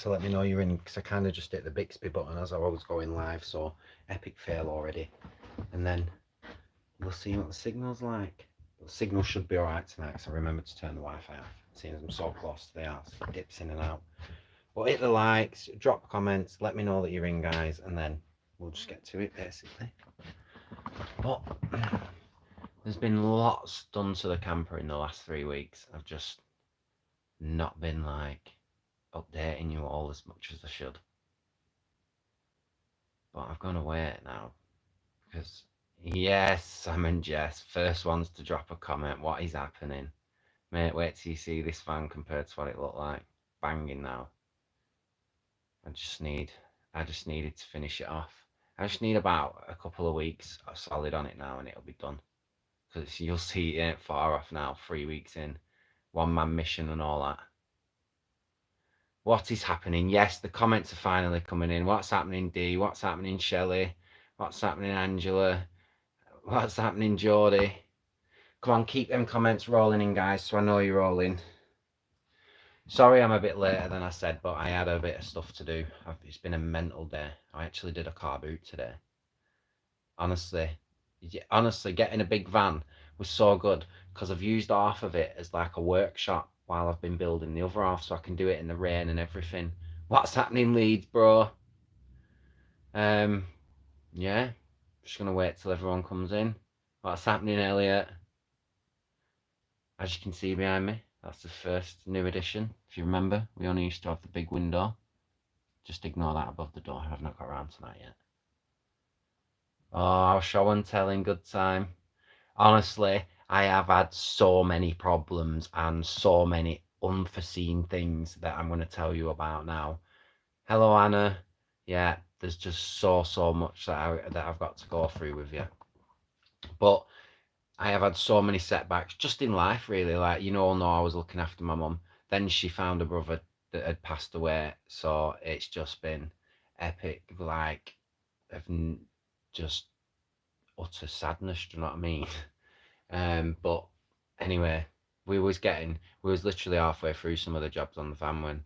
to let me know you're in, because I kind of just hit the Bixby button as I was going live, so epic fail already. And then we'll see what the signal's like. But the signal should be alright tonight, because I remember to turn the Wi-Fi off, seeing as I'm so close to the house. It dips in and out. But hit the likes, drop comments, let me know that you're in, guys, and then we'll just get to it, basically. But there's been lots done to the camper in the last 3 weeks. I've just not been like updating you all as much as I should. But I've gone away now because, yes, Sam and Jess, first ones to drop a comment. What is happening? Mate, wait till you see this van compared to what it looked like. Banging now. I just needed to finish it off. I just need about a couple of weeks solid on it now and it'll be done. Because you'll see it ain't far off now, 3 weeks in. One-man mission and all that. What is happening? Yes, the comments are finally coming in. What's happening, Dee? What's happening, Shelley? What's happening, Angela? What's happening, Geordie? Come on, keep them comments rolling in, guys, so I know you're all in. Sorry I'm a bit later than I said, but I had a bit of stuff to do. It's been a mental day. I actually did a car boot today. Honestly, getting a big van was so good because I've used half of it as like a workshop while I've been building the other half, so I can do it in the rain and everything. What's happening, Leeds, bro? Yeah, just gonna wait till everyone comes in. What's happening, Elliot? As you can see behind me, that's the first new edition. If you remember, we only used to have the big window. Just ignore that above the door. I've not got around to that yet. Oh, show and telling, good time. Honestly, I have had so many problems and so many unforeseen things that I'm going to tell you about now. Hello, Anna. Yeah, there's just so much that I've got to go through with you. But I have had so many setbacks just in life, really. Like, you all know I was looking after my mum. Then she found a brother that had passed away. So it's just been epic, like, of just utter sadness, do you know what I mean? But anyway, we was literally halfway through some of the jobs on the van when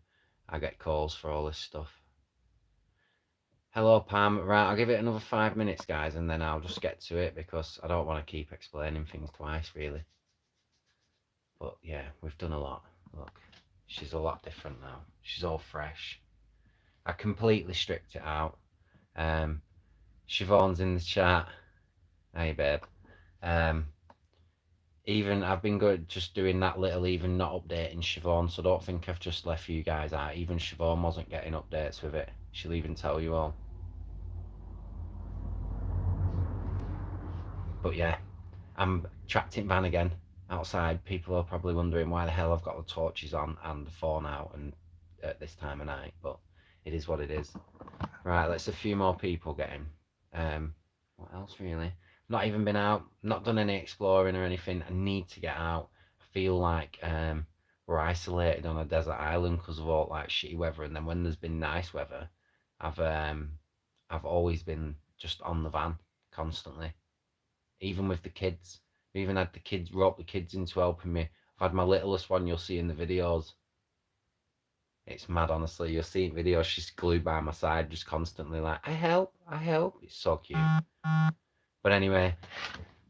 I get calls for all this stuff. Hello, Pam. Right, I'll give it another 5 minutes, guys, and then I'll just get to it because I don't want to keep explaining things twice, really. But yeah, we've done a lot. Look, she's a lot different now. She's all fresh. I completely stripped it out. Siobhan's in the chat. Hey, babe. Even I've been just doing that little, even not updating Siobhan, so don't think I've just left you guys out. Even Siobhan wasn't getting updates with it. She'll even tell you all. But yeah, I'm trapped in van again outside. People are probably wondering why the hell I've got the torches on and the phone out and at this time of night, but it is what it is. Right, let's a few more people get in. What else really? Not even been out, not done any exploring or anything. I need to get out. I feel like we're isolated on a desert island because of all like shitty weather, and then when there's been nice weather, I've always been just on the van constantly. Even with the kids, we even had the kids, rope the kids into helping me. I've had my littlest one, you'll see in the videos. It's mad, honestly. You'll see in videos, she's glued by my side, just constantly like, I help. It's so cute. But anyway,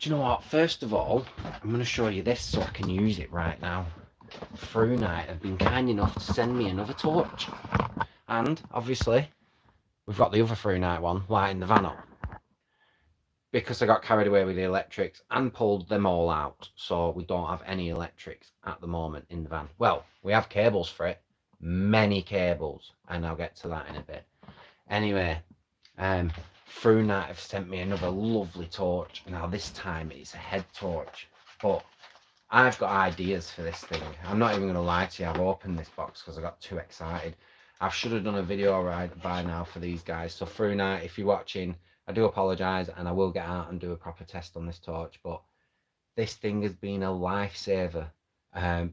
do you know what? First of all, I'm going to show you this so I can use it right now. 3weeks have been kind enough to send me another torch. And, obviously, we've got the other 3weeks one lighting the van up. Because I got carried away with the electrics and pulled them all out. So we don't have any electrics at the moment in the van. Well, we have cables for it. Many cables. And I'll get to that in a bit. Anyway, 3weeks have sent me another lovely torch. Now this time it's a head torch. But I've got ideas for this thing. I'm not even going to lie to you. I've opened this box because I got too excited. I should have done a video right by now for these guys. So 3weeks, if you're watching, I do apologise and I will get out and do a proper test on this torch. But this thing has been a lifesaver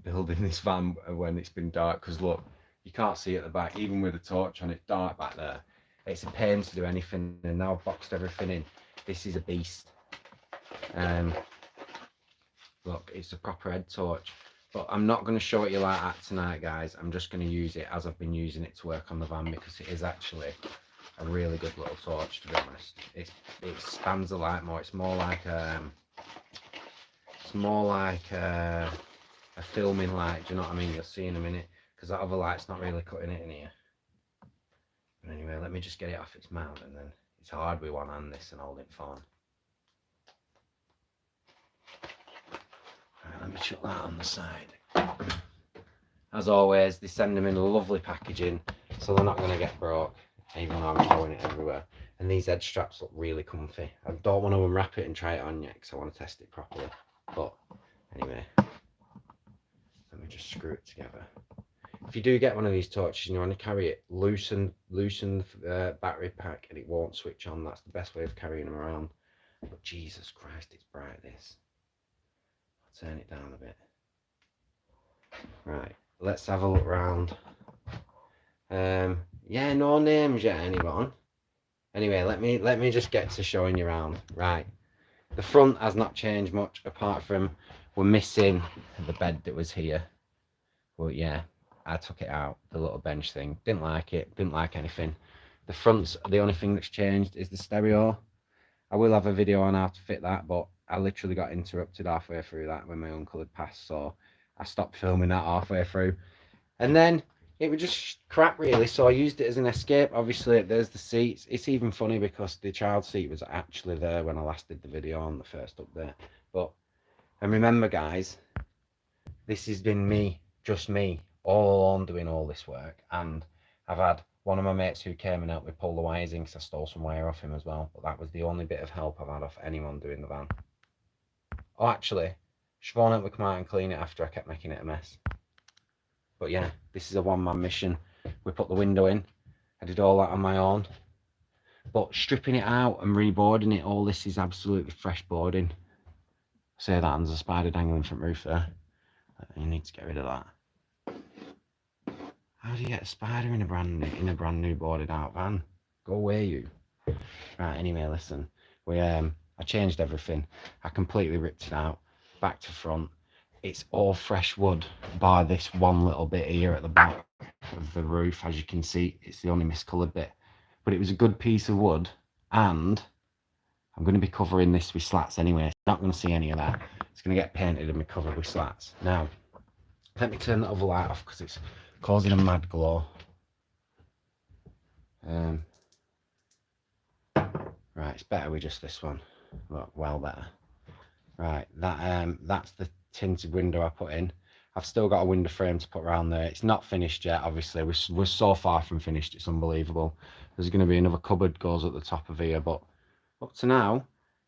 building this van when it's been dark. Because look, you can't see at the back, even with the torch on, it's dark back there. It's a pain to do anything, and now I've boxed everything in. This is a beast. Look, it's a proper head torch. But I'm not going to show it you like that tonight, guys. I'm just going to use it as I've been using it to work on the van, because it is actually a really good little torch, to be honest. It spans the light more. It's more like a filming light. Do you know what I mean? You'll see in a minute, because that other light's not really cutting it in here. But anyway, let me just get it off its mount, and then it's hard with one hand this and holding phone. Right, let me chuck that on the side. As always, they send them in a lovely packaging, so they're not going to get broke, even though I'm throwing it everywhere. And these head straps look really comfy. I don't want to unwrap it and try it on yet, because I want to test it properly. But anyway, let me just screw it together. If you do get one of these torches and you want to carry it, loosen the battery pack and it won't switch on. That's the best way of carrying them around. But Jesus Christ, it's bright, this. I'll turn it down a bit. Right, let's have a look round. Yeah, no names yet, anyone. Anyway, let me just get to showing you around. Right, the front has not changed much, apart from we're missing the bed that was here. But yeah, I took it out, the little bench thing. Didn't like it, didn't like anything. The front's the only thing that's changed is the stereo. I will have a video on how to fit that, but I literally got interrupted halfway through that when my uncle had passed, so I stopped filming that halfway through. And then it was just crap, really, so I used it as an escape. Obviously, there's the seats. It's even funny because the child seat was actually there when I last did the video on the first update. But, and remember, guys, this has been me, just me, all alone doing all this work. And I've had one of my mates who came and helped me pull the wires in, because I stole some wire off him as well. But that was the only bit of help I've had off anyone doing the van. Oh, actually, Siobhan helped me come out and clean it after I kept making it a mess. But yeah, this is a one-man mission. We put the window in. I did all that on my own. But stripping it out and reboarding it, all this is absolutely fresh boarding. Say that, and there's a spider dangling from the roof there. You need to get rid of that. How do you get a spider in a brand new boarded out van? Go away, you. Right, anyway, listen. I changed everything. I completely ripped it out, back to front. It's all fresh wood, bar this one little bit here at the back of the roof. As you can see, it's the only miscoloured bit. But it was a good piece of wood, and I'm going to be covering this with slats anyway. You're not going to see any of that. It's going to get painted and be covered with slats. Now, let me turn the other light off because it's causing a mad glow. Right, it's better with just this one. Look, well better. Right, that's the tinted window I put in. I've still got a window frame to put around there. It's not finished yet, obviously. We're so far from finished, it's unbelievable. There's going to be another cupboard goes at the top of here, but up to now,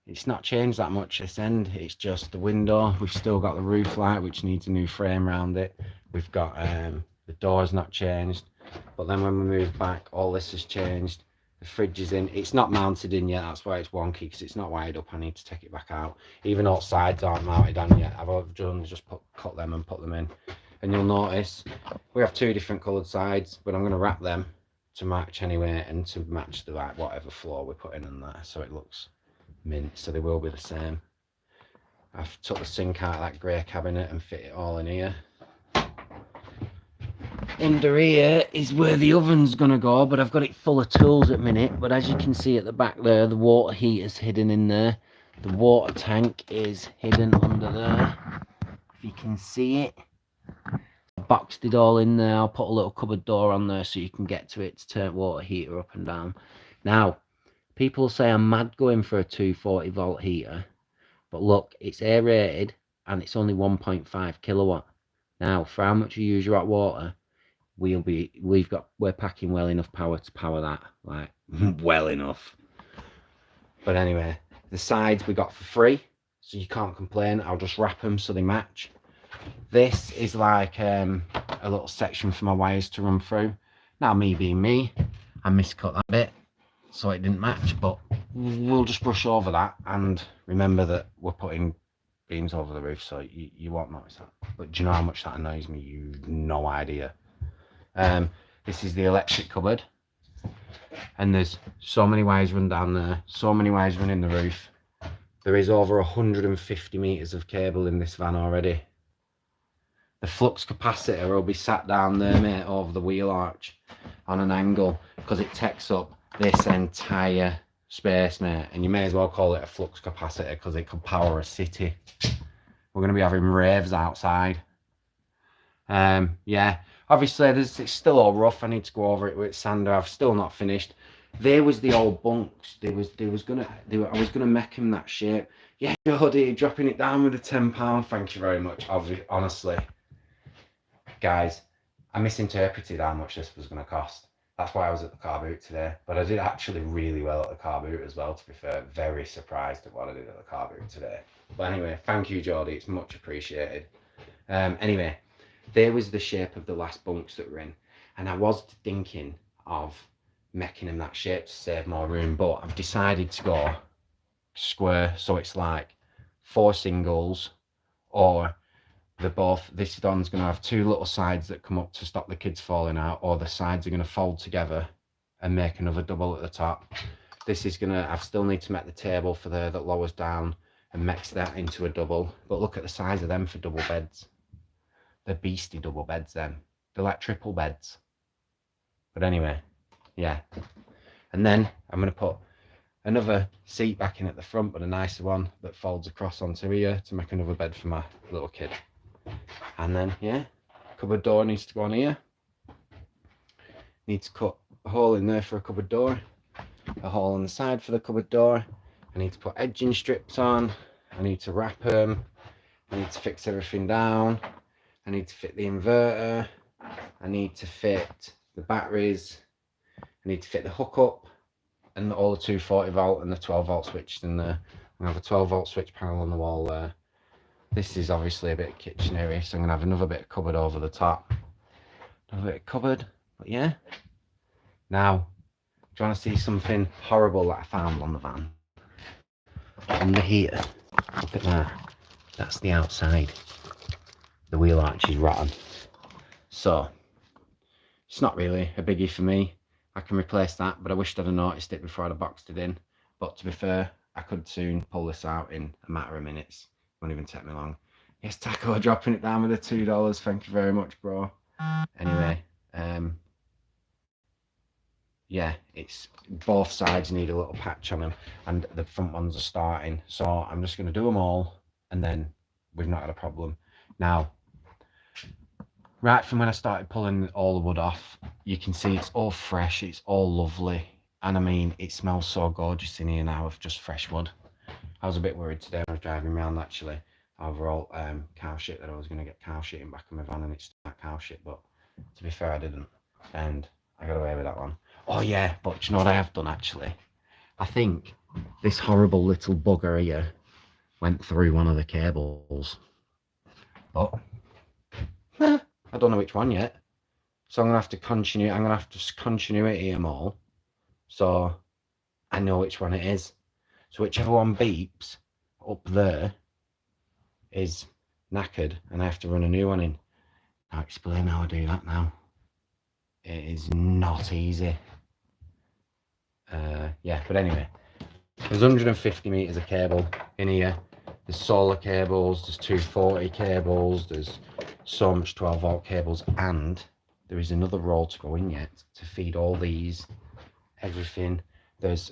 it's not changed that much this end. It's just the window. We've still got the roof light, which needs a new frame around it. We've got the door's not changed, but then when we move back, all this has changed. The fridge is in. It's not mounted in yet, that's why it's wonky, because it's not wired up. I need to take it back out. Even all sides aren't mounted on yet. I've just cut them and put them in. And you'll notice we have two different coloured sides, but I'm going to wrap them to match anyway, and to match the whatever floor we put in there, so it looks mint, so they will be the same. I've took the sink out of that grey cabinet and fit it all in here. Under here is where the oven's gonna go, but I've got it full of tools at the minute. But as you can see at the back there, the water heater's hidden in there. The water tank is hidden under there, if you can see it. I boxed it all in there. I'll put a little cupboard door on there so you can get to it to turn water heater up and down. Now, people say I'm mad going for a 240 volt heater, but look, it's aerated and it's only 1.5 kilowatt. Now, for how much you use your hot water, we're packing well enough power to power that, like well enough. But anyway, the sides we got for free, so you can't complain. I'll just wrap them so they match. This is like a little section for my wires to run through. Now, me being me, I miscut that bit so it didn't match, but we'll just brush over that and remember that we're putting beams over the roof, so you won't notice that. But do you know how much that annoys me? You've no idea. This is the electric cupboard, and there's so many wires run down there, so many wires run in the roof. There is over 150 meters of cable in this van already. the flux capacitor will be sat down there, mate, over the wheel arch on an angle, because it takes up this entire space, mate. And you may as well call it a flux capacitor, because it could power a city. We're going to be having raves outside. Yeah, obviously it's still all rough. I need to go over it with sander. I've still not finished. There was the old bunks. I was gonna make him that shape. Yeah, Jody, dropping it down with a £10. Thank you very much. Honestly, guys, I misinterpreted how much this was gonna cost. That's why I was at the car boot today. But I did actually really well at the car boot as well, to be fair. Very surprised at what I did at the car boot today. But anyway, thank you, Jody. It's much appreciated. Anyway, there was the shape of the last bunks that were in. And I was thinking of making them that shape to save more room, but I've decided to go square, so it's like 4 singles, or this one's going to have 2 little sides that come up to stop the kids falling out, or the sides are going to fold together and make another double at the top. This is going to, I still need to make the table for there that lowers down and mix that into a double. But look at the size of them for double beds. They're beastie double beds then. They're like triple beds. But anyway, yeah. And then I'm going to put another seat back in at the front, but a nicer one that folds across onto here to make another bed for my little kid. And then, yeah, cupboard door needs to go on here. Need to cut a hole in there for a cupboard door. A hole on the side for the cupboard door. I need to put edging strips on. I need to wrap them. I need to fix everything down. I need to fit the inverter. I need to fit the batteries. I need to fit the hookup and all the 240 volt and the 12 volt switches in there. I have a 12 volt switch panel on the wall there. This is obviously a bit of kitchen area, so I'm going to have another bit of cupboard over the top. Another bit of cupboard, but yeah. Now, do you want to see something horrible that I found on the van? Under here, look at that. That's the outside. The wheel arch is rotten. So, it's not really a biggie for me. I can replace that, but I wished I'd have noticed it before I'd boxed it in. But to be fair, I could soon pull this out in a matter of minutes. Won't even take me long. Yes, Taco, dropping it down with the $2. Thank you very much, bro. Anyway, yeah, it's both sides need a little patch on them, and the front ones are starting. So I'm just going to do them all, and then we've not had a problem. Now, right from when I started pulling all the wood off, you can see it's all fresh, it's all lovely. And I mean, it smells so gorgeous in here now of just fresh wood. I was a bit worried today when I was driving around, actually, over all cow shit, that I was going to get cow shit in back of my van and it's not cow shit, but to be fair, I didn't. And I got away with that one. Oh yeah, but you know what I have done, actually? I think this horrible little bugger here went through one of the cables. But I don't know which one yet. So I'm going to have to continuity them all. So I know which one it is. So whichever one beeps up there is knackered and I have to run a new one in. I'll explain how I do that now. It is not easy. Yeah, but anyway, there's 150 meters of cable in here. There's solar cables, there's 240 cables, there's so much 12 volt cables, and there is another roll to go in yet to feed all these, everything. There's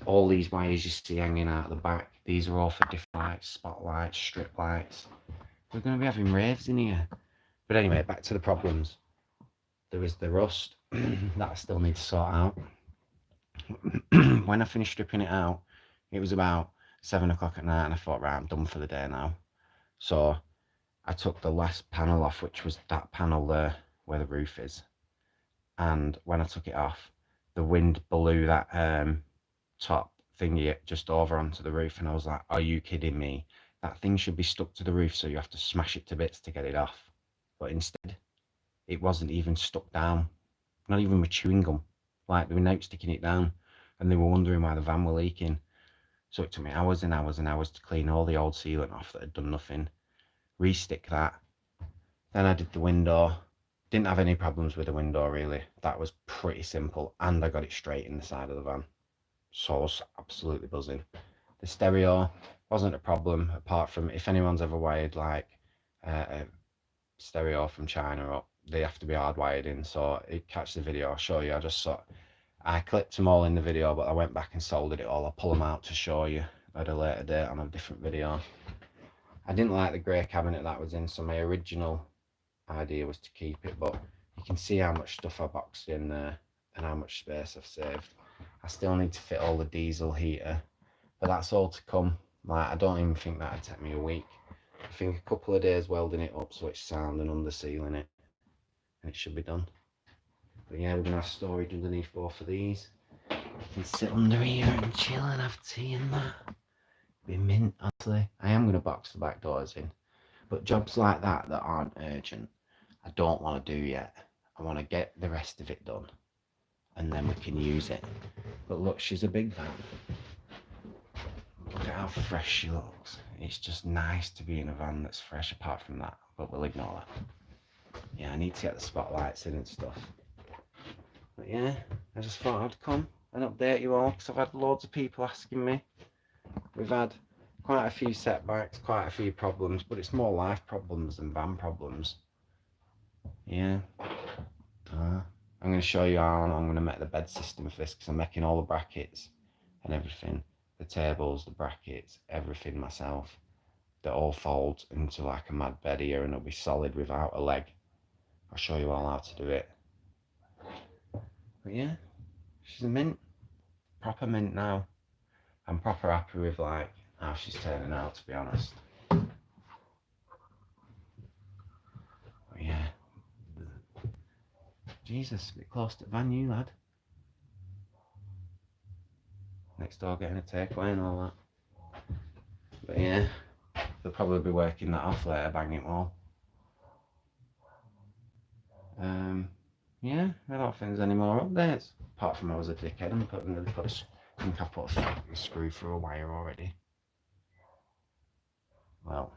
all these wires you see hanging out the back. These are all for different lights, spotlights, strip lights. We're going to be having raves in here. But anyway, back to the problems. There is the rust that I still need to sort out. When I finished stripping it out, it was about 7 o'clock at night, and I thought, right, I'm done for the day now. So I took the last panel off, which was that panel there where the roof is. And when I took it off, the wind blew that top thingy just over onto the roof, and I was like, are you kidding me? That thing should be stuck to the roof, so you have to smash it to bits to get it off. But instead, it wasn't even stuck down, not even with chewing gum. Like, they were now sticking it down, and they were wondering why the van were leaking. So it took me hours and hours and hours to clean all the old sealant off that had done nothing, re-stick that. Then I did the window. Didn't have any problems with the window, really. That was pretty simple, and I got it straight in the side of the van. So I was absolutely buzzing. The stereo wasn't a problem, apart from if anyone's ever wired like a stereo from China up. They have to be hardwired in, so it catch the video. I'll show you. I clipped them all in the video, but I went back and soldered it all. I'll pull them out to show you at a later date on a different video. I didn't like the grey cabinet that was in, so my original idea was to keep it, but you can see how much stuff I boxed in there and how much space I've saved. I still need to fit all the diesel heater, but that's all to come. Like, I don't even think that'd take me a week. I think a couple of days welding it up so it's sound and under sealing it, and it should be done. But yeah, we're gonna have storage underneath both of these. You can sit under here and chill and have tea and that. Be mint, honestly. I am gonna box the back doors in, but jobs like that aren't urgent, I don't want to do yet. I want to get the rest of it done, and then we can use it. But look, she's a big van. Look at how fresh she looks. It's just nice to be in a van that's fresh apart from that, but we'll ignore that. Yeah, I need to get the spotlights in and stuff. But yeah, I just thought I'd come and update you all, because I've had loads of people asking me. We've had quite a few setbacks, quite a few problems, but it's more life problems than van problems. Yeah. I'm going to show you how I'm going to make the bed system for this, because I'm making all the brackets and everything. The tables, the brackets, everything myself. They all fold into like a mad bed here, and it'll be solid without a leg. I'll show you all how to do it. But yeah, she's a mint. Proper mint now. I'm proper happy with like how she's turning out, to be honest. But yeah. Jesus, a bit close to the van, you lad. Next door getting a takeaway and all that. But yeah, they'll probably be working that off later, banging it all. Yeah, I don't think there's any more updates. Apart from I was a dickhead and I think I've put a screw through a wire already. Well,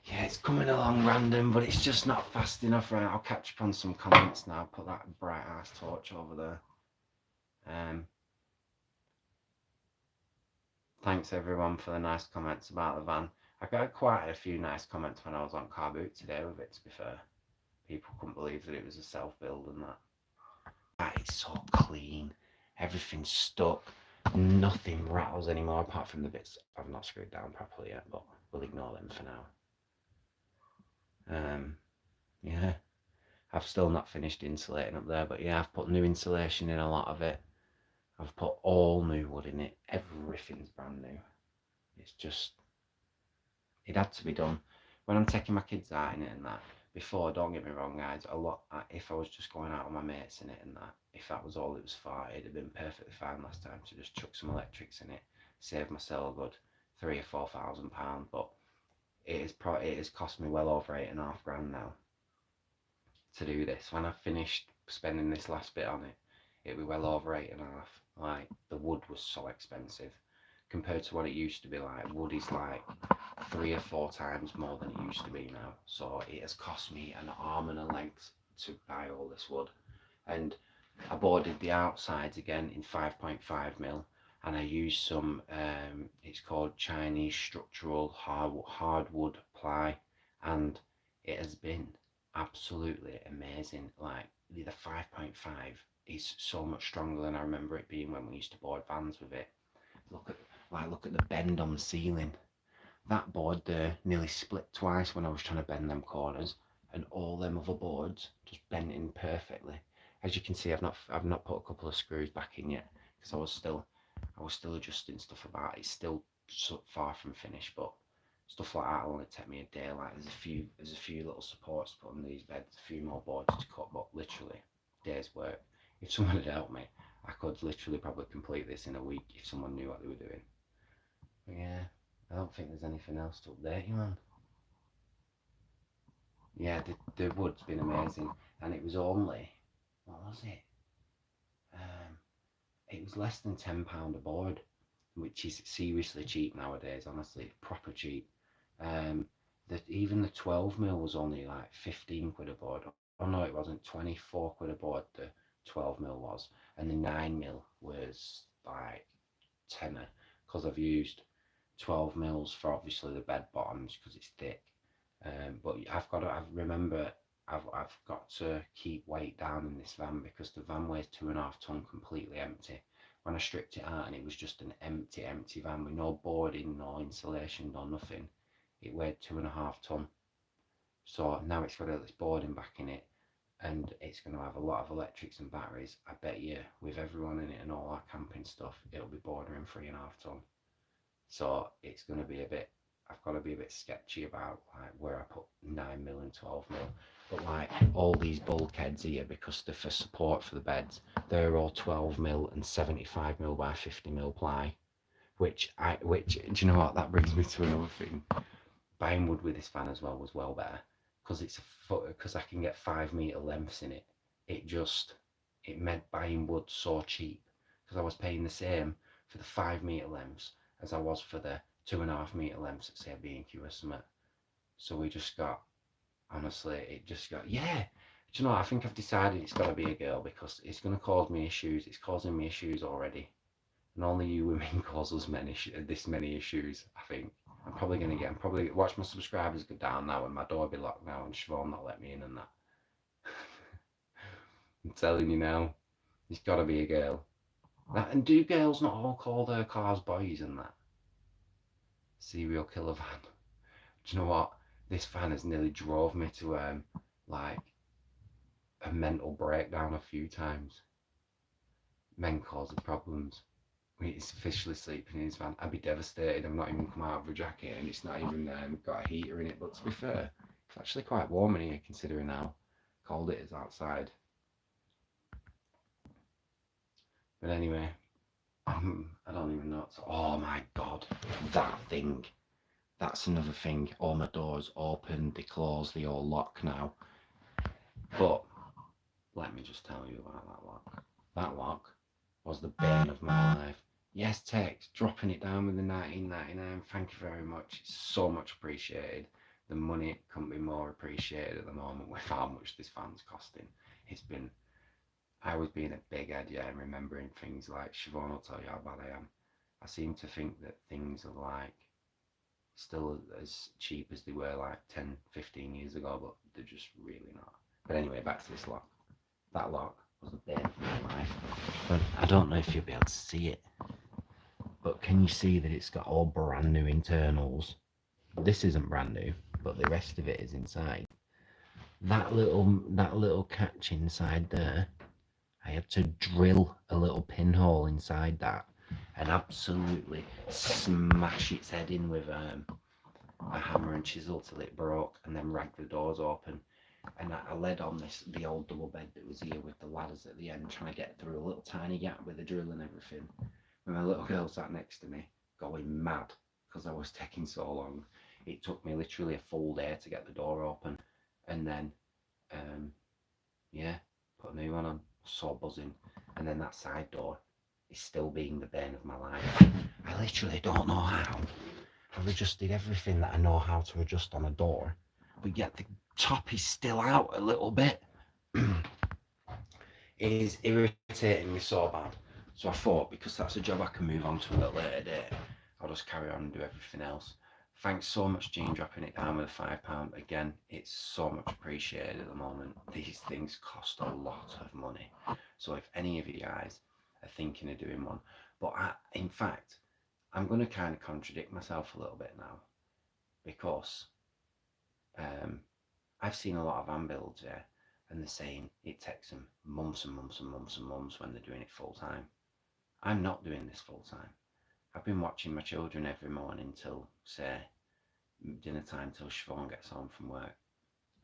yeah, it's coming along random, but it's just not fast enough. Right, I'll catch up on some comments now. Put that bright ass torch over there. Thanks everyone for the nice comments about the van. I got quite a few nice comments when I was on Car Boot today with it, to be fair. People couldn't believe that it was a self-build and that. That is so clean. Everything's stuck. Nothing rattles anymore apart from the bits I've not screwed down properly yet, but we'll ignore them for now. Yeah, I've still not finished insulating up there, but yeah, I've put new insulation in a lot of it. I've put all new wood in it. Everything's brand new. It's just, it had to be done. When I'm taking my kids out in it and that, before, don't get me wrong guys, a lot, if I was just going out with my mates in it and that, if that was all it was for, it'd have been perfectly fine last time to just chuck some electrics in it, save myself a good £3,000 or £4,000, but it has cost me well over £8,500 now to do this. When I finished spending this last bit on it, it'd be well over 8,500. Like, the wood was so expensive compared to what it used to be. Like, wood is like 3 or 4 times more than it used to be now, so it has cost me an arm and a leg to buy all this wood. And I boarded the outsides again in 5.5mm, and I used some it's called Chinese structural hardwood ply, and it has been absolutely amazing. Like, the 5.5 is so much stronger than I remember it being when we used to board vans with it. Look at the bend on the ceiling. That board there nearly split twice when I was trying to bend them corners, and all them other boards just bent in perfectly. As you can see, I've not put a couple of screws back in yet, because I was still adjusting stuff about it. It's still so far from finished, but stuff like that will only take me a day. Like, there's a few little supports to put on these beds, a few more boards to cut, but literally days work. If someone had helped me, I could literally probably complete this in a week if someone knew what they were doing. But yeah, I don't think there's anything else to update you on. Yeah, the wood's been amazing, and it was only, what was it? It was less than £10 a board, which is seriously cheap nowadays. Honestly, proper cheap. Even the 12mm was only like 15 quid a board. Oh no, it wasn't. 24 quid a board. The 12mm was, and the 9mm was like tenner, because I've used 12mm for obviously the bed bottoms because it's thick. But I remember I've got to keep weight down in this van because the van weighs 2.5 ton completely empty. When I stripped it out and it was just an empty van with no boarding, no insulation, no nothing, it weighed 2.5 ton. So now it's got all this boarding back in it, and it's going to have a lot of electrics and batteries. I bet you, with everyone in it and all that camping stuff, it'll be bordering 3.5 ton. So it's going to be a bit. I've got to be a bit sketchy about like where I put 9mm and 12mm. But like all these bulkheads here, because they're for support for the beds, they're all 12mm and 75mm by 50mm ply. Which do you know what? That brings me to another thing. Buying wood with this van as well was well better because it's a foot, because I can get 5 meter lengths in it. It made buying wood so cheap because I was paying the same for the 5 meter lengths as I was for the 2.5 meter lengths at say B&Q or something. So we just got, honestly, it just got, yeah. Do you know, I think I've decided it's got to be a girl because it's going to cause me issues. It's causing me issues already. And only you women cause us this many issues, I think. I'm probably watch my subscribers go down now and my door be locked now and Siobhan not let me in and that. I'm telling you now, it's got to be a girl. And do girls not all call their cars boys and that? Serial killer van. Do you know what? This van has nearly drove me to like a mental breakdown a few times. Men causing problems. He's officially sleeping in his van. I'd be devastated. I've not even come out of a jacket and it's not even got a heater in it. But to be fair, it's actually quite warm in here considering how cold it is outside. But anyway, I don't even know. Oh my god, that thing. That's another thing. All my doors open, they close, they all lock now. But let me just tell you about that lock. That lock was the bane of my life. Yes, Tex, dropping it down with the 1999. Thank you very much. It's so much appreciated. The money couldn't be more appreciated at the moment with how much this van's costing. I was being a big head, yeah, and remembering things like, Siobhan will tell you how bad I am. I seem to think that things are like still as cheap as they were like 10, 15 years ago, but they're just really not. But anyway, back to this lock. That lock was the bane of my life. But I don't know if you'll be able to see it. But can you see that it's got all brand new internals? This isn't brand new, but the rest of it is inside. That little catch inside there, I had to drill a little pinhole inside that and absolutely smash its head in with a hammer and chisel till it broke, and then rag the doors open. And I led on the old double bed that was here with the ladders at the end, trying to get through a little tiny gap with the drill and everything. When my little girl sat next to me, going mad because I was taking so long. It took me literally a full day to get the door open, and then, yeah, put a new one on. So buzzing. And then that side door is still being the bane of my life. I literally don't know how. I've adjusted everything that I know how to adjust on a door, but yet the top is still out a little bit. It is irritating me so bad. So I thought, because that's a job I can move on to a little later date, I'll just carry on and do everything else. Thanks so much, Jean, dropping it down with a £5. Again, it's so much appreciated at the moment. These things cost a lot of money. So if any of you guys are thinking of doing one, but in fact, I'm going to kind of contradict myself a little bit now, because I've seen a lot of van builds, yeah, and they're saying it takes them months and months and months and months when they're doing it full time. I'm not doing this full time. I've been watching my children every morning till, say, dinner time, till Siobhan gets home from work,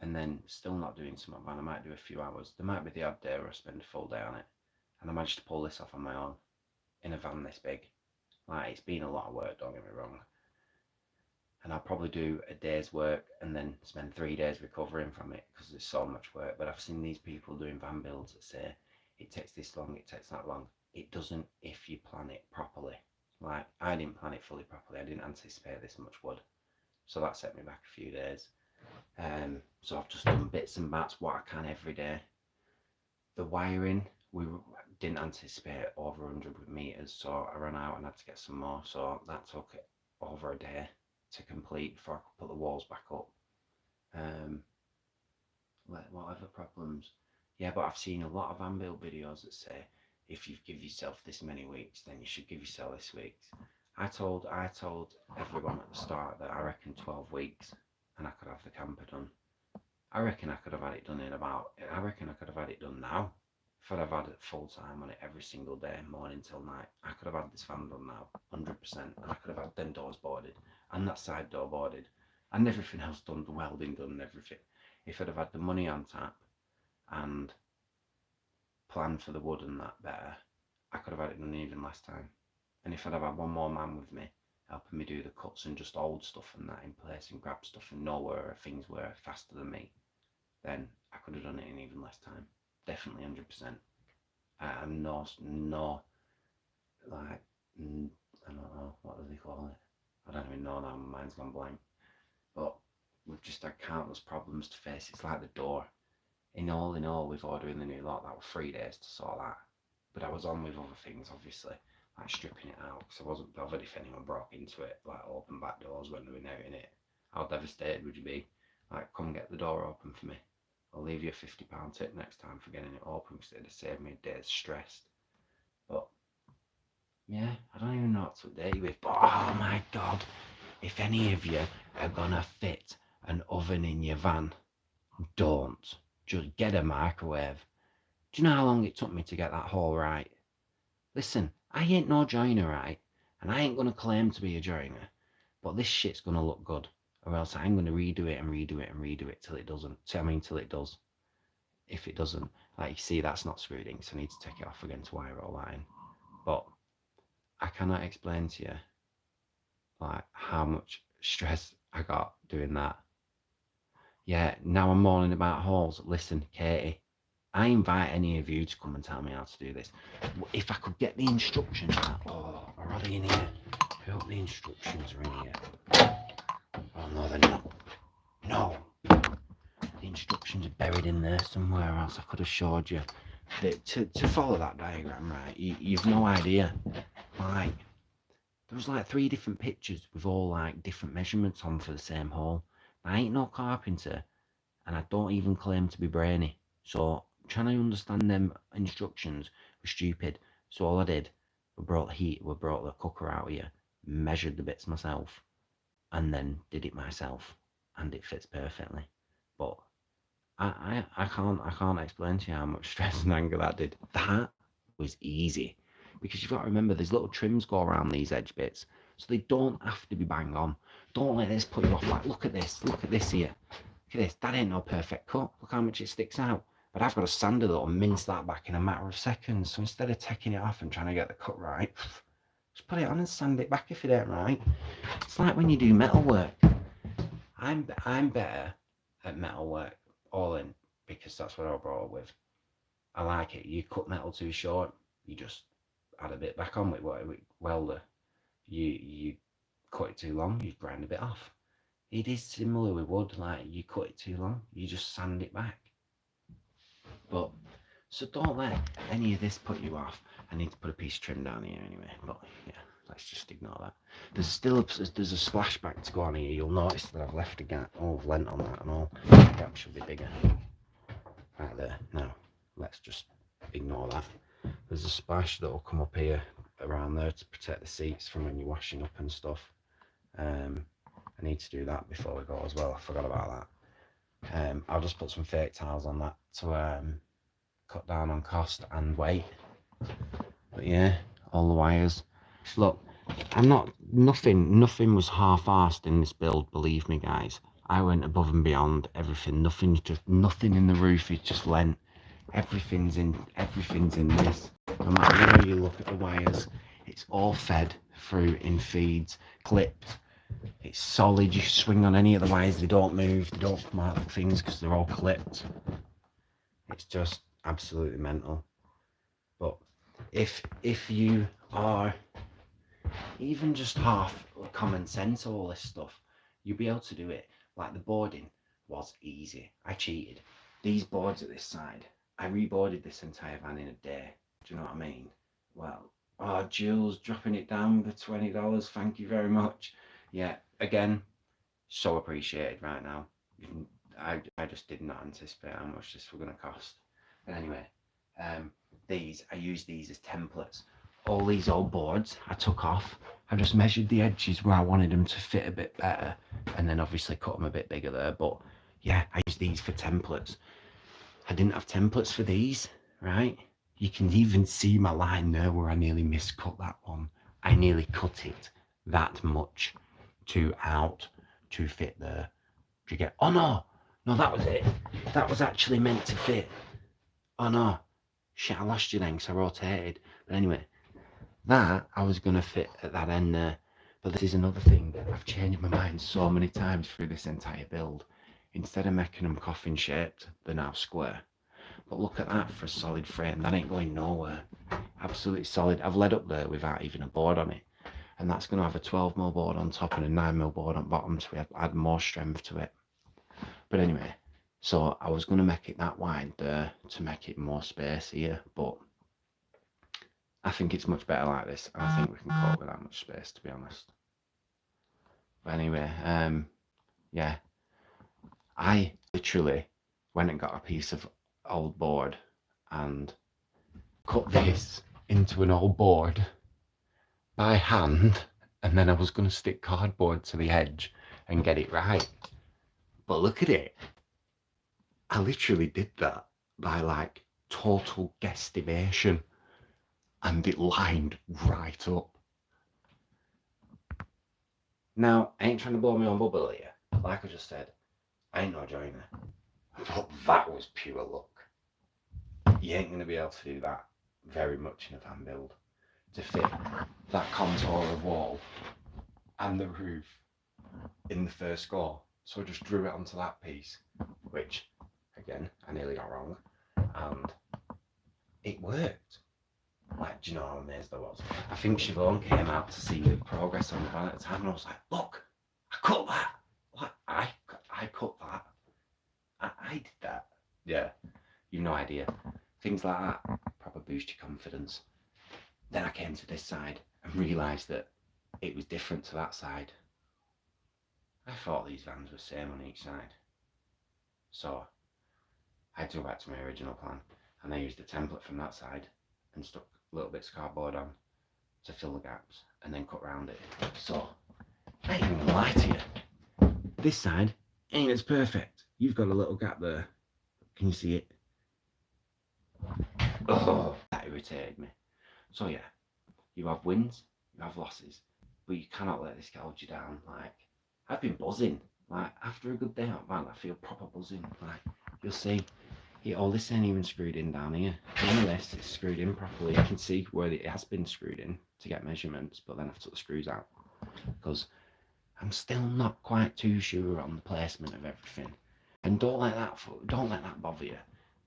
and then still not doing something. I might do a few hours. There might be the odd day where I spend a full day on it, and I managed to pull this off on my own in a van this big. Like, it's been a lot of work, don't get me wrong. And I'll probably do a day's work and then spend 3 days recovering from it because there's so much work. But I've seen these people doing van builds that say it takes this long, it takes that long. It doesn't if you plan it properly. Like, I didn't plan it fully properly. I didn't anticipate this much wood. So that set me back a few days. So I've just done bits and bats, what I can every day. The wiring, we didn't anticipate over 100 meters, so I ran out and had to get some more. So that took over a day to complete before I could put the walls back up. Whatever problems. Yeah, but I've seen a lot of van build videos that say if you give yourself this many weeks, then you should give yourself this weeks. I told everyone at the start that I reckon 12 weeks and I could have the camper done. I reckon I could have had it done I reckon I could have had it done now. If I'd have had it full time on it every single day, morning till night, I could have had this van done now, 100%. And I could have had them doors boarded and that side door boarded and everything else done, the welding done and everything. If I'd have had the money on tap and planned for the wood and that better, I could have had it done even less time. And if I'd have had one more man with me, helping me do the cuts and just hold stuff and that in place and grab stuff and know where things were faster than me, then I could have done it in even less time. Definitely 100%. I'm no, like, I don't know, what do they call it? I don't even know now, my mind's gone blank. But we've just had countless problems to face. It's like the door. In all, with ordering the new lot, that was 3 days to sort that. But I was on with other things, obviously, like stripping it out, because I wasn't bothered if anyone broke into it, like open back doors when they were out in it. How devastated would you be? Like, come get the door open for me. I'll leave you a £50 tip next time for getting it open, because it'd have saved me a day's stress. But, yeah, I don't even know what to update you with, but oh my god, if any of you are gonna fit an oven in your van, don't. Just get a microwave. Do you know how long it took me to get that hole right? Listen, I ain't no joiner, right? And I ain't gonna claim to be a joiner, but this shit's gonna look good, or else I'm gonna redo it and redo it and redo it till it doesn't. Till it does. If it doesn't, like you see, that's not screwed in, so I need to take it off again to wire all that in. But I cannot explain to you like how much stress I got doing that. Yeah, now I'm moaning about holes. Listen, Katie, I invite any of you to come and tell me how to do this. If I could get the instructions out. Oh, are they in here? I hope the instructions are in here. Oh, no, they're not. No. The instructions are buried in there somewhere else. I could have showed you. To follow that diagram, right, you've no idea. Like, there was like 3 different pictures with all like different measurements on for the same hole. I ain't no carpenter, and I don't even claim to be brainy. So trying to understand them instructions was stupid. So all I did, we brought the cooker out here, measured the bits myself, and then did it myself, and it fits perfectly. But I can't explain to you how much stress and anger that did. That was easy, because you've got to remember there's little trims go around these edge bits, so they don't have to be bang on. Don't let this put you off. Like, look at this here. Look at this, that ain't no perfect cut. Look how much it sticks out. But I've got a sander that'll mince that back in a matter of seconds. So instead of taking it off and trying to get the cut right, just put it on and sand it back if it ain't right. It's like when you do metal work. I'm better at metal work, all in, because that's what I was brought up with. I like it. You cut metal too short, you just add a bit back on with welder. You cut it too long, you grind a bit off. It is similar with wood, like you cut it too long, you just sand it back. But, so don't let any of this put you off. I need to put a piece of trim down here anyway, but yeah, let's just ignore that. There's a splashback to go on here. You'll notice that I've left a gap, I've lent on that and all. The gap should be bigger. Right there. Now, let's just ignore that. There's a splash that will come up here around there to protect the seats from when you're washing up and stuff. I need to do that before we go as well. I forgot about that. I'll just put some fake tiles on that to cut down on cost and weight. But yeah, all the wires. Look, nothing was half-arsed in this build, believe me guys. I went above and beyond everything. Nothing in the roof is just lent. Everything's in this. No matter where you look at the wires, it's all fed through in feeds, clipped. It's solid. You swing on any of the wires, they don't move, they don't come out of things because they're all clipped. It's just absolutely mental. But if you are even just half common sense, all this stuff, you'll be able to do it. Like, the boarding was easy. I cheated. These boards at this side, I reboarded this entire van in a day. Do you know what I mean? Well, oh, Jules dropping it down for $20. Thank you very much. Yeah, again, so appreciated right now. I just did not anticipate how much this were going to cost. But anyway, I use these as templates. All these old boards I took off. I just measured the edges where I wanted them to fit a bit better, and then obviously cut them a bit bigger there. But yeah, I use these for templates. I didn't have templates for these, right? You can even see my line there where I nearly miscut that one. I nearly cut it that much out to fit there. Do you get? Oh no, no, that was it. That was actually meant to fit. Oh no, shit, I lost you then because I rotated. But anyway, that I was gonna fit at that end there. But this is another thing. I've changed my mind so many times through this entire build. Instead of making them coffin shaped, they're now square. But look at that for a solid frame. That ain't going nowhere. Absolutely solid. I've led up there without even a board on it. And that's going to have a 12mm board on top and a 9mm board on bottom to add more strength to it. But anyway, so I was going to make it that wide there to make it more space here. But I think it's much better like this. And I think we can cope with that much space, to be honest. But anyway, yeah. I literally went and got a piece of old board and cut this into an old board by hand, and then I was going to stick cardboard to the edge and get it right. But look at it. I literally did that by like total guesstimation, and it lined right up. Now, I ain't trying to blow my own bubble here. Like I just said, I ain't no joiner. But that was pure luck. You ain't going to be able to do that very much in a van build to fit that contour of wall and the roof in the first go. So I just drew it onto that piece, which again I nearly got wrong, and it worked. Like, do you know how amazed I was? I think Siobhan came out to see the progress on the van at the time, and I was like, look, I cut that. Like, I cut that. I did that. Yeah, you've no idea. Things like that proper boost your confidence. Then I came to this side and realised that it was different to that side. I thought these vans were the same on each side. So I had to go back to my original plan, and I used a template from that side and stuck little bits of cardboard on to fill the gaps and then cut round it. So I ain't even gonna lie to you. This side ain't as perfect. You've got a little gap there. Can you see it? Oh, that irritated me. So yeah, you have wins, you have losses, but you cannot let this gouge you down. Like, I've been buzzing. Like, after a good day out, man, I feel proper buzzing. Like, you'll see, all this ain't even screwed in down here. None of this is screwed in properly. You can see where it has been screwed in to get measurements, but then I've took the screws out because I'm still not quite too sure on the placement of everything. And don't let that bother you.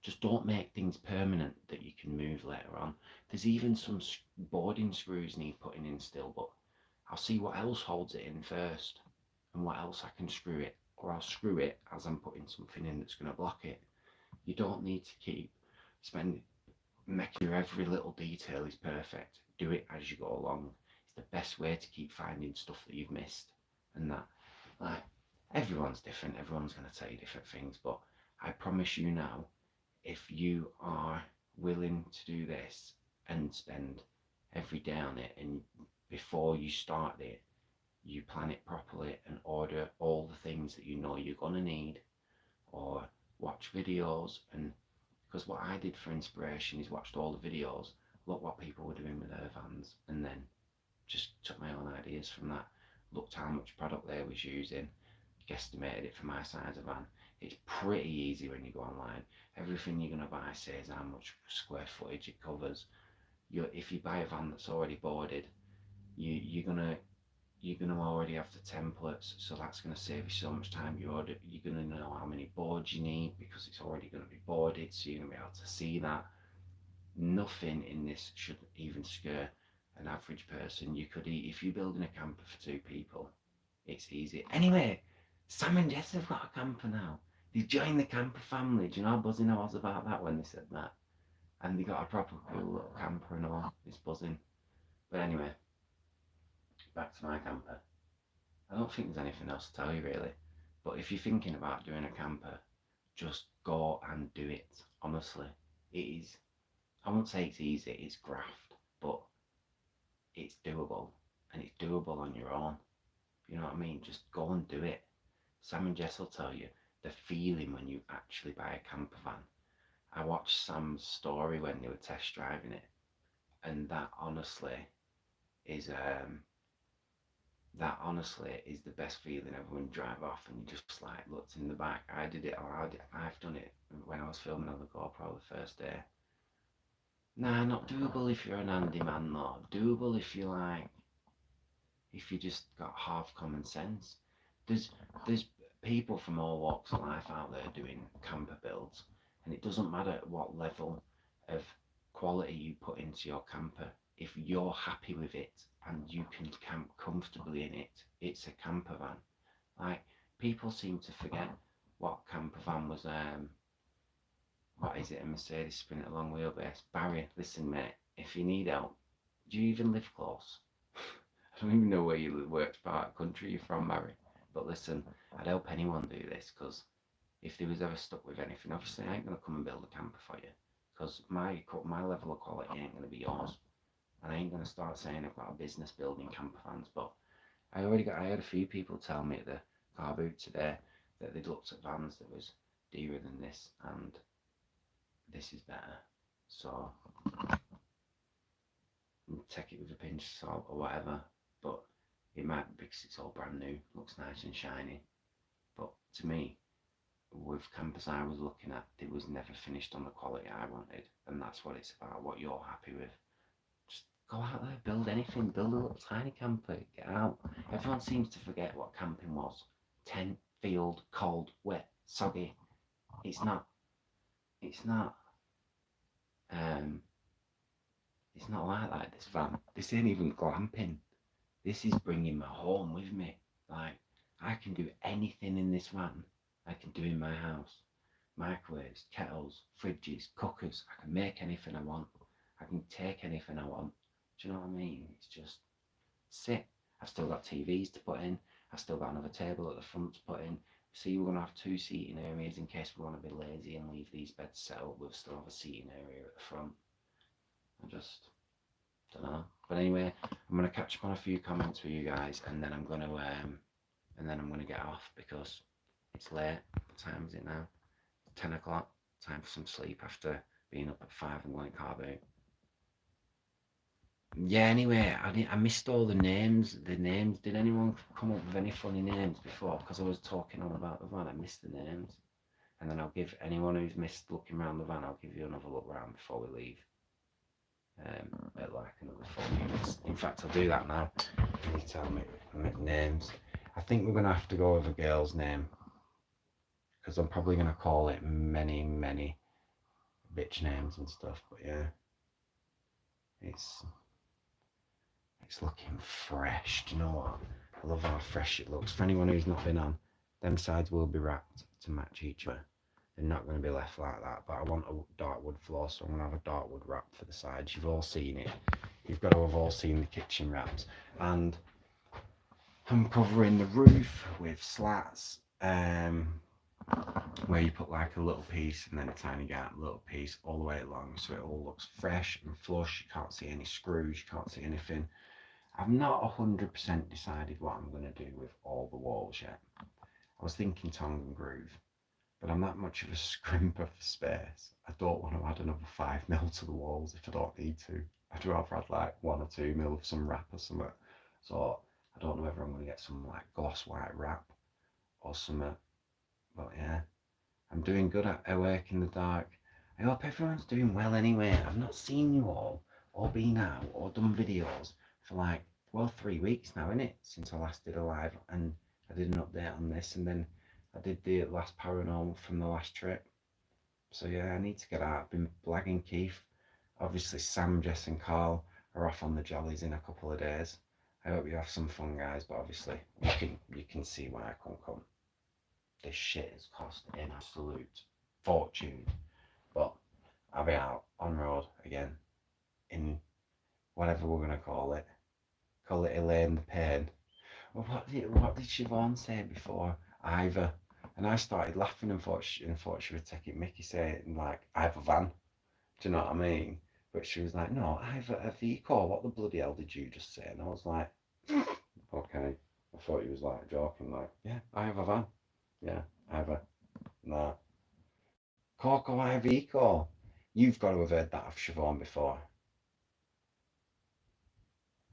Just don't make things permanent that you can move later on. There's even some boarding screws need putting in still, but I'll see what else holds it in first and what else I can screw it, or I'll screw it as I'm putting something in that's going to block it. You don't need to keep making sure every little detail is perfect. Do it as you go along. It's the best way to keep finding stuff that you've missed. And that, like, everyone's different, everyone's going to tell you different things, but I promise you now, if you are willing to do this and spend every day on it, and before you start it, you plan it properly and order all the things that you know you're going to need, or watch videos, and because what I did for inspiration is watched all the videos, look what people were doing with their vans, and then just took my own ideas from that, looked how much product they was using, guesstimated it for my size of van. It's pretty easy when you go online. Everything you're going to buy says how much square footage it covers. If you buy a van that's already boarded, you're gonna already have the templates, so that's going to save you so much time. You're going to know how many boards you need because it's already going to be boarded, so you're going to be able to see that. Nothing in this should even scare an average person. You could eat, if you're building a camper for 2 people, it's easy. Anyway, Sam and Jess have got a camper now. They joined the camper family. Do you know how buzzing I was about that when they said that? And they got a proper cool little camper and all. It's buzzing. But anyway, back to my camper. I don't think there's anything else to tell you really. But if you're thinking about doing a camper, just go and do it. Honestly, it is. I won't say it's easy. It's graft, but it's doable, and it's doable on your own. You know what I mean? Just go and do it. Sam and Jess will tell you the feeling when you actually buy a camper van. I watched Sam's story when they were test driving it, and is that honestly is the best feeling ever when you drive off and you just like looked in the back. I did it, I've done it when I was filming on the GoPro the first day. Nah, not doable if you're an handyman though. Doable if you like, if you just got half common sense. There's people from all walks of life out there doing camper builds, and it doesn't matter what level of quality you put into your camper. If you're happy with it and you can camp comfortably in it, it's a camper van. Like, people seem to forget what camper van was. What is it? A Mercedes Sprinter long wheelbase. Barry, listen, mate. If you need help, do you even live close? I don't even know where you work, part of the country you're from, Barry. But listen, I'd help anyone do this, because if they was ever stuck with anything, obviously I ain't going to come and build a camper for you, because my level of quality ain't going to be yours. And I ain't going to start saying I've got a business building camper vans, but I had a few people tell me at the car boot today that they'd looked at vans that was dearer than this, and this is better. So take it with a pinch of salt or whatever, but it might be because it's all brand new, looks nice and shiny. But to me, with campers I was looking at, it was never finished on the quality I wanted, and that's what it's about, what you're happy with. Just go out there, build anything, build a little tiny camper, get out. Everyone seems to forget what camping was. Tent, field, cold, wet, soggy. It's not. It's not. Um, it's not like that. This van. This ain't even glamping. This is bringing my home with me. Like, I can do anything in this van I can do in my house. Microwaves, kettles, fridges, cookers. I can make anything I want. I can take anything I want. Do you know what I mean? It's just sit. I've still got TVs to put in. I've still got another table at the front to put in. See, we're going to have 2 seating areas in case we want to be lazy and leave these beds set up. We'll still have a seating area at the front. I just don't know. But anyway, I'm going to catch up on a few comments with you guys, and then I'm going to get off because it's late. What time is it now? 10 o'clock. Time for some sleep after being up at 5 and going car boot. Yeah, anyway, I missed all the names. Did anyone come up with any funny names before? Because I was talking on about the van, I missed the names. And then I'll give anyone who's missed looking around the van, I'll give you another look round before we leave. At like another 4 minutes. In fact, I'll do that now. You tell me names. I think we're going to have to go with a girl's name, because I'm probably going to call it many bitch names and stuff. But yeah, it's looking fresh. Do you know what? I love how fresh it looks. For anyone who's not been on, them sides will be wrapped to match each other. They're not going to be left like that. But I want a dark wood floor, so I'm going to have a dark wood wrap for the sides. You've all seen it. You've got to have all seen the kitchen wraps. And I'm covering the roof with slats, where you put like a little piece and then a tiny gap, little piece all the way along, so it all looks fresh and flush. You can't see any screws, you can't see anything. I've not 100% decided what I'm going to do with all the walls yet. I was thinking tongue and groove, but I'm that much of a scrimper for space. I don't want to add another 5mm to the walls if I don't need to. I'd rather add like 1 or 2mm of some wrap or something. So I don't know whether I'm going to get some like gloss white wrap or something. But yeah, I'm doing good at work in the dark. I hope everyone's doing well anyway. I've not seen you all or been out or done videos for like, well, 3 weeks now, innit? Since I last did a live, and I did an update on this, and then I did the last paranormal from the last trip. So yeah, I need to get out. I've been blagging Keith. Obviously Sam, Jess and Carl are off on the jollies in a couple of days. I hope you have some fun, guys, but obviously you can see why I can't come. This shit has cost an absolute fortune. But I'll be out on road again in whatever we're gonna call it. Call it Elaine the Pain. Well, what did Siobhan say before? Ivor. And I started laughing and thought she was taking Mickey saying like, I have a van. Do you know what I mean? But she was like, no, I have a vehicle. What the bloody hell did you just say? And I was like, okay. I thought he was like joking, like, yeah, I have a van. Yeah, I have a, nah. Coco, I have eco. You've got to have heard that of Siobhan before.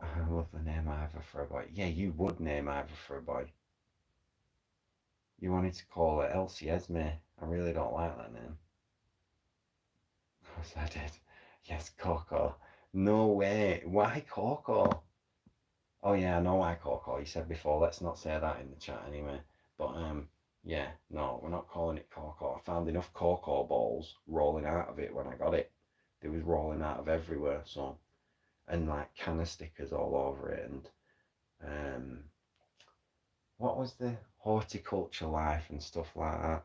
I love the name Ivor for a boy. Yeah, you would name Ivor for a boy. You wanted to call it Elsie Esme. I really don't like that name. Of course I did. Yes, Coco. No way. Why Coco? Oh yeah, I know why Coco. You said before. Let's not say that in the chat anyway. But yeah, no, we're not calling it Coco. I found enough Coco balls rolling out of it when I got it. They was rolling out of everywhere. So and like can of stickers all over it and um what was the horticulture life and stuff like that.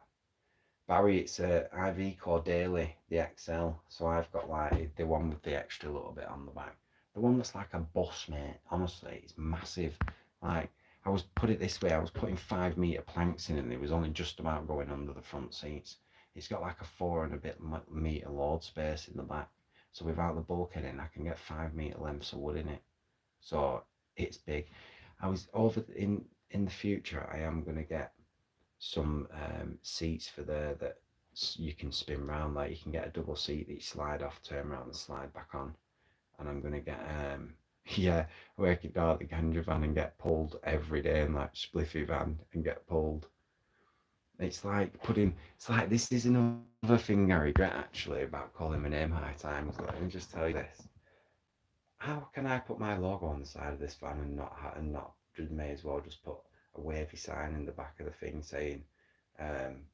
Barry, it's a iveco daily, the XL. So I've got like the one with the extra little bit on the back. The one that's like a bus, mate. Honestly, it's massive. Like I was put it this way, I was putting 5 meter planks in, and it was only just about going under the front seats. It's got like a 4 and a bit meter load space in the back. So without the bulkhead in, I can get 5 meter lengths of wood in it. So it's big. I was over in the future. I am gonna get some seats for there that you can spin round. Like you can get a double seat that you slide off, turn around, and slide back on. And I'm gonna get yeah, work it down at the ganja van and get pulled every day, and like spliffy van and get pulled. It's like putting. It's like this is another thing I regret actually about calling my name high times. Let me just tell you this. How can I put my logo on the side of this van and not just may as well just put a wavy sign in the back of the thing saying, um,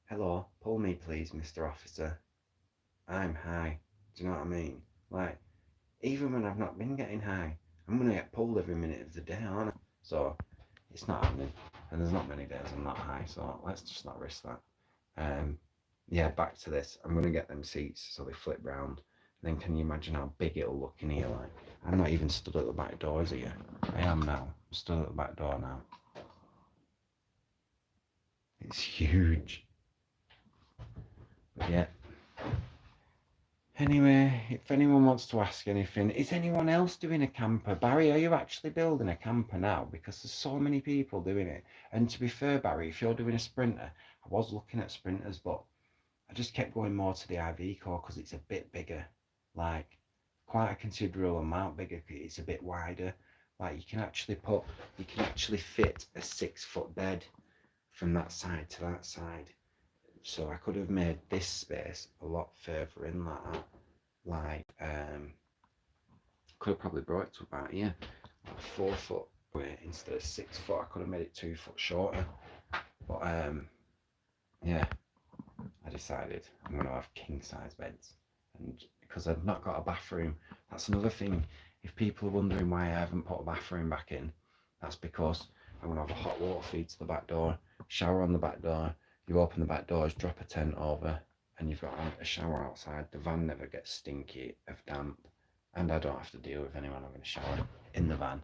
"Hello, pull me please, Mr. Officer. I'm high." Do you know what I mean? Like even when I've not been getting high, I'm gonna get pulled every minute of the day, aren't I? So it's not happening, and there's not many days I'm not high. So let's just not risk that. Yeah, back to this. I'm gonna get them seats so they flip round. And then can you imagine how big it'll look in here? Like I'm not even stood at the back door as yet. I am now. I'm stood at the back door now. It's huge. But yeah. Anyway, if anyone wants to ask anything, is anyone else doing a camper? Barry, are you actually building a camper now? Because there's so many people doing it. And to be fair, Barry, if you're doing a Sprinter, I was looking at Sprinters, but I just kept going more to the iveco because it's a bit bigger, like quite a considerable amount bigger. It's a bit wider. Like you can actually fit a 6 foot bed from that side to that side. So I could have made this space a lot further in like that. Like could have probably brought it to about here, like 4 foot weight instead of 6 foot. I could have made it 2 foot shorter. But yeah, I decided I'm going to have king size beds. And because I've not got a bathroom, that's another thing. If people are wondering why I haven't put a bathroom back in, that's because I'm going to have a hot water feed to the back door, shower on the back door. You open the back doors, drop a tent over, and you've got a shower outside. The van never gets stinky of damp, and I don't have to deal with anyone having a shower in the van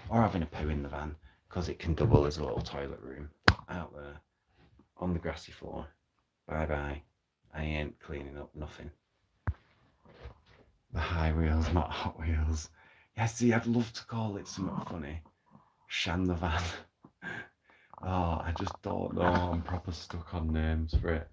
or having a poo in the van because it can double as a little toilet room out there on the grassy floor. Bye bye. I ain't cleaning up nothing. The high wheels, not hot wheels. Yeah, see, I'd love to call it something funny. Shan the van. Oh, I just don't know. I'm proper stuck on names for it.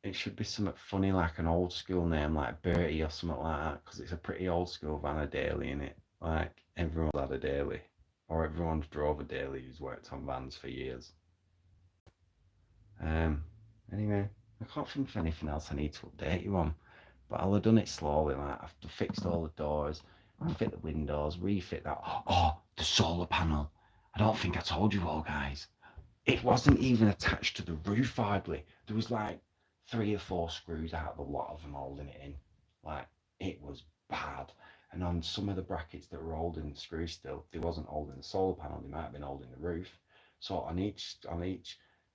It should be something funny like an old school name like Bertie or something like that because it's a pretty old school van, a daily in it. Like everyone's had a daily or everyone's drove a daily who's worked on vans for years. Anyway, I can't think of anything else I need to update you on. But I'll have done it slowly. Like I've fixed all the doors, fit the windows, refit that. Oh, the solar panel. I don't think I told you all, guys. It wasn't even attached to the roof hardly. There was like 3 or 4 screws out of a lot of them holding it in. Like it was bad. And on some of the brackets that were holding the screws still, they wasn't holding the solar panel. They might have been holding the roof. So on each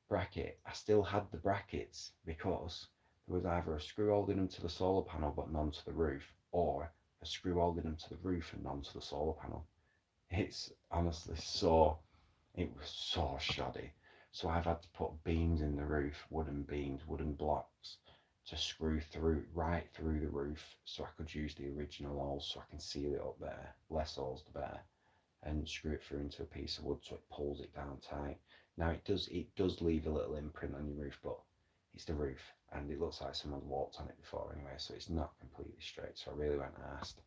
bracket, I still had the brackets because there was either a screw holding them to the solar panel but none to the roof, or a screw holding them to the roof and none to the solar panel. It was so shoddy. So I've had to put beams in the roof, wooden beams, wooden blocks, to screw through right through the roof, so I could use the original holes, so I can seal it up there, less holes the better, and screw it through into a piece of wood so it pulls it down tight. Now it does leave a little imprint on your roof, but it's the roof and it looks like someone's walked on it before anyway, so it's not completely straight. So I really went and asked,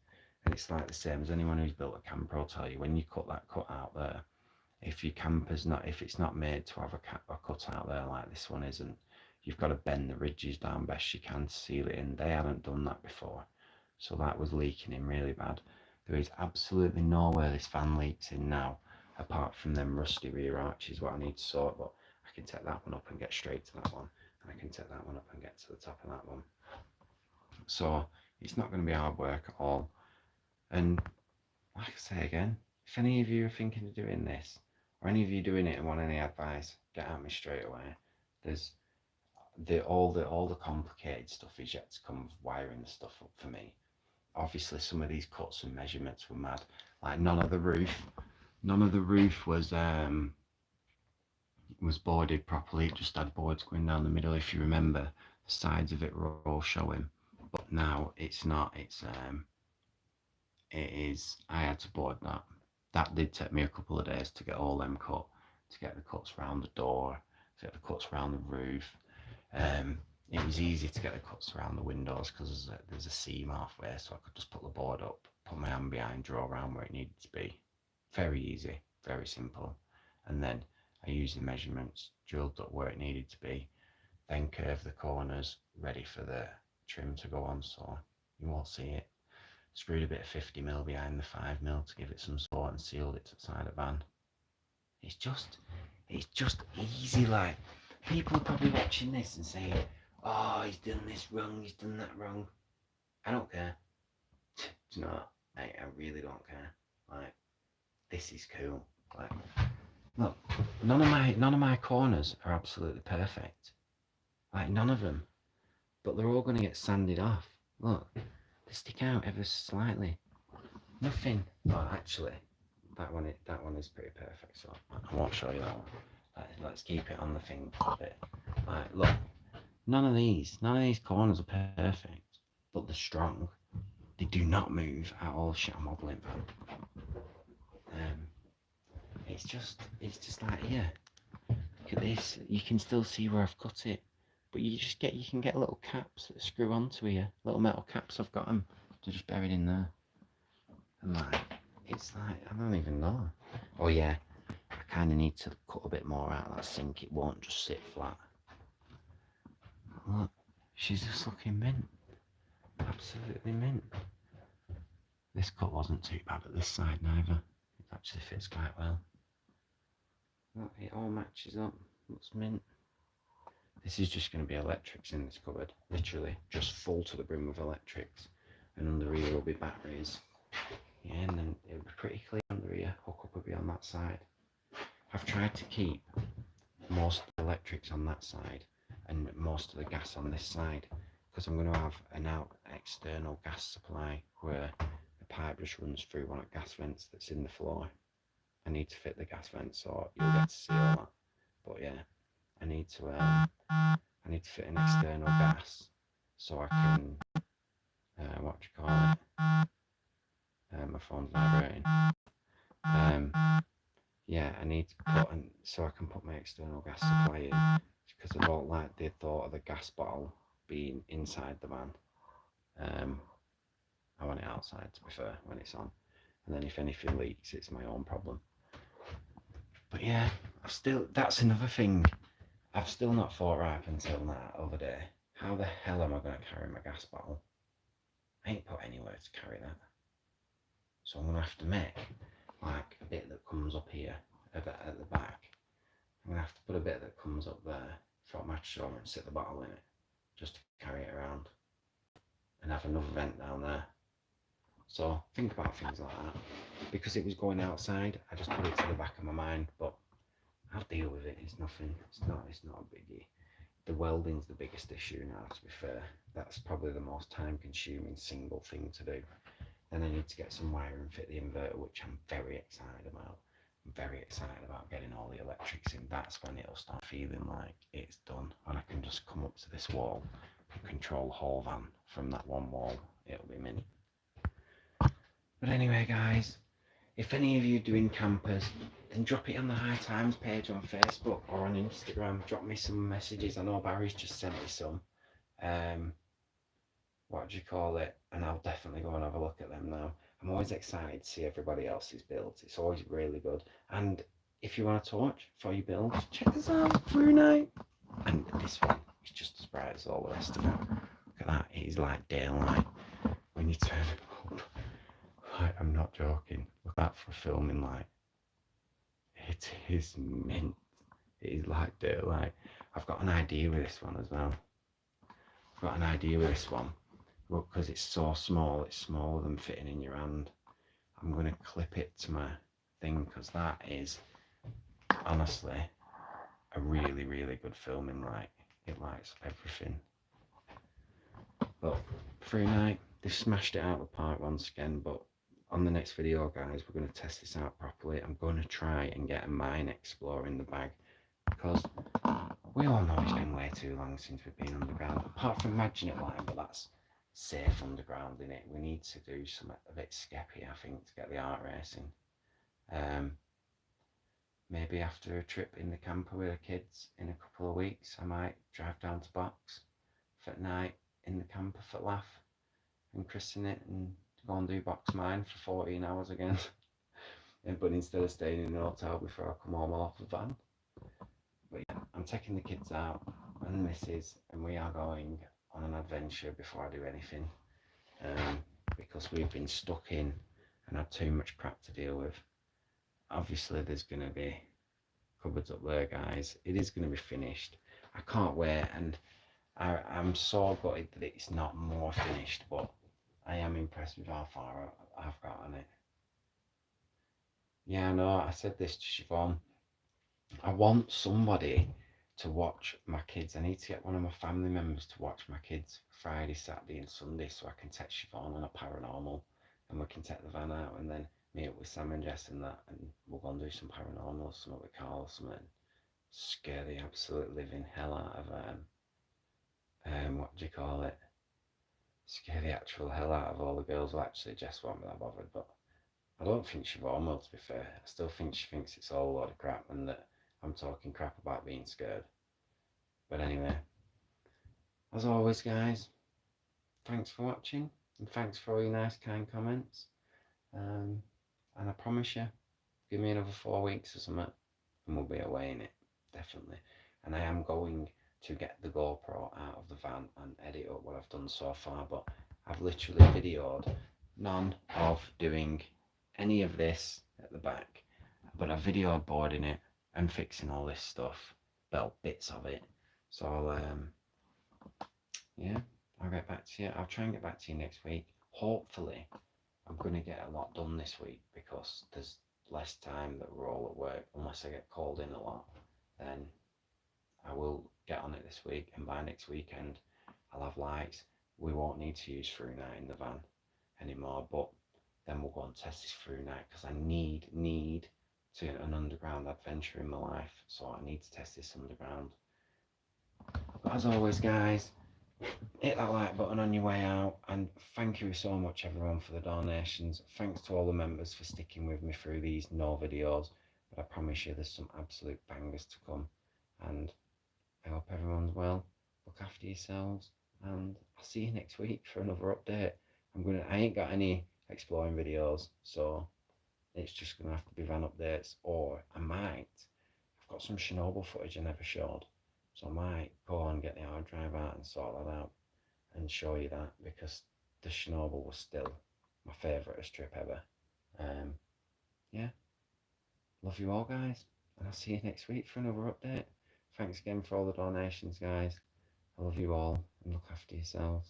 and it's like the same as anyone who's built a camper will tell you, when you cut that cut out there, if your camper's not, if it's not made to have a cut out there like this one isn't, you've got to bend the ridges down best you can to seal it in. They hadn't done that before, so that was leaking in really bad. There is absolutely nowhere this van leaks in now, apart from them rusty rear arches, what I need to sort, but I can take that one up and get straight to that one, and I can take that one up and get to the top of that one. So it's not going to be hard work at all. And like I say again, if any of you are thinking of doing this, or any of you doing it and want any advice, get at me straight away. There's all the complicated stuff is yet to come, wiring the stuff up for me. Obviously some of these cuts and measurements were mad. Like none of the roof was boarded properly. It just had boards going down the middle. If you remember, the sides of it were all showing, but now it's not. It is. I had to board that. That did take me a couple of days to get all them cut, to get the cuts around the door, to get the cuts around the roof. It was easy to get the cuts around the windows because there's a seam halfway, so I could just put the board up, put my hand behind, draw around where it needed to be. Very easy, very simple. And then I used the measurements, drilled up where it needed to be, then curved the corners, ready for the trim to go on, so you won't see it. Screwed a bit of 50mm behind the 5mm to give it some support and sealed it to the side of the van. It's just easy. Like, people are probably watching this and saying, oh, he's done this wrong, he's done that wrong. I don't care. Do you know what? I really don't care. Like, this is cool. Like, look, none of my corners are absolutely perfect. Like, none of them. But they're all going to get sanded off. Look, they stick out ever slightly. Nothing. Oh, actually, that one is pretty perfect. So I won't show you that one. Let's keep it on the thing a bit. Right, look, none of these corners are perfect, but they're strong. They do not move at all. Shit, I'm wobbling, man. It's just like, yeah. Look at this. You can still see where I've cut it, but you can get little caps that screw onto here. Little metal caps. I've got them. They're just buried in there. And like, it's like, I don't even know. Oh yeah, I kind of need to cut a bit more out of that sink. It won't just sit flat. Look, she's just looking mint. Absolutely mint. This cut wasn't too bad at this side neither. It actually fits quite well. Look, it all matches up. Looks mint. This is just going to be electrics in this cupboard. Literally, just full to the brim with electrics. And under here will be batteries. Yeah, and then it'll be pretty clear under here. Hook up will be on that side. I've tried to keep most of the electrics on that side and most of the gas on this side, because I'm going to have an external gas supply where the pipe just runs through one of the gas vents that's in the floor. I need to fit the gas vent, so you'll get to see all that. But yeah, I need to fit an external gas so I can what do you call it? My phone's vibrating. Yeah, I need to put so I can put my external gas supply in, because I don't like the thought of the gas bottle being inside the van. I want it outside, to be fair, when it's on, and then if anything leaks, it's my own problem. But yeah, that's another thing. I've still not thought right up until that other day. How the hell am I going to carry my gas bottle? I ain't put anywhere to carry that. So I'm going to have to make like a bit that comes up here at the back. I'm going to have to put a bit that comes up there for a mattress over and sit the bottle in it, just to carry it around, and have another vent down there. So think about things like that. Because it was going outside, I just put it to the back of my mind, but I'll deal with it. It's nothing. It's not a biggie. The welding's the biggest issue now, to be fair. That's probably the most time consuming single thing to do. Then I need to get some wire and fit the inverter, which I'm very excited about. I'm very excited about getting all the electrics in. That's when it'll start feeling like it's done, and I can just come up to this wall and control the whole van from that one wall. It'll be mint. But anyway, guys, if any of you are doing campers, then drop it on the High Times page on Facebook or on Instagram. Drop me some messages. I know Barry's just sent me some. What do you call it? And I'll definitely go and have a look at them now. I'm always excited to see everybody else's builds. It's always really good. And if you want a torch for your build, check this out. Very nice. And this one is just as bright as all the rest of them. Look at that. It is like daylight when you turn it up. Like, I'm not joking. Look at that for filming light. It is mint. It is like daylight. I've got an idea with this one as well. I've got an idea with this one. Look, because it's so small, it's smaller than fitting in your hand. I'm going to clip it to my thing because that is honestly a really, really good filming light. It lights everything. But free night, they've smashed it out of the park once again. But on the next video, guys, we're going to test this out properly. I'm going to try and get a mine explorer in the bag because we all know it's been way too long since we've been underground. Apart from Magnet Line, but that's safe underground in it. We need to do something a bit skeppy, I think, to get the art racing. Maybe after a trip in the camper with the kids in a couple of weeks, I might drive down to Box for night in the camper for laugh and christen it and go and do Box mine for 14 hours again. But instead of staying in an hotel before I come home, I'll off the van. But yeah, I'm taking the kids out and the missus, and we are going on an adventure before I do anything, because we've been stuck in and had too much crap to deal with. Obviously there's going to be cupboards up there, guys. It is going to be finished. I can't wait, and I'm so gutted that it's not more finished, but I am impressed with how far I've got on it. Yeah, I know, I said this to Siobhan. I want somebody to watch my kids. I need to get one of my family members to watch my kids Friday, Saturday and Sunday so I can text Siobhan on a paranormal and we can take the van out and then meet up with Sam and Jess and that, and we'll go and do some paranormal, something with Carl or something. Scare the absolute living hell out of what do you call it? Scare the actual hell out of all the girls. Well, actually Jess won't be that bothered, but I don't think Siobhan will, to be fair. I still think she thinks it's all a lot of crap and that I'm talking crap about being scared. But anyway, as always, guys, thanks for watching and thanks for all your nice, kind comments. And I promise you, give me another 4 weeks or something and we'll be away in it, definitely. And I am going to get the GoPro out of the van and edit up what I've done so far, but I've literally videoed none of doing any of this at the back, but I videoed boarding it and fixing all this stuff, well, bits of it. So yeah, I'll get back to you. I'll try and get back to you next week. Hopefully I'm going to get a lot done this week because there's less time that we're all at work. Unless I get called in a lot, then I will get on it this week, and by next weekend I'll have lights. We won't need to use through night in the van anymore, but then we'll go and test this through night because I need to an underground adventure in my life, so I need to test this underground. But as always, guys, hit that like button on your way out, and thank you so much everyone for the donations. Thanks to all the members for sticking with me through these no videos, but I promise you there's some absolute bangers to come, and I hope everyone's well. Look after yourselves, and I'll see you next week for another update. I ain't got any exploring videos, so it's just gonna have to be van updates, or I've got some Chernobyl footage I never showed, so I might go and get the hard drive out and sort that out and show you that, because the Chernobyl was still my favourite trip ever. Yeah, love you all, guys, and I'll see you next week for another update. Thanks again for all the donations, guys. I love you all, and look after yourselves.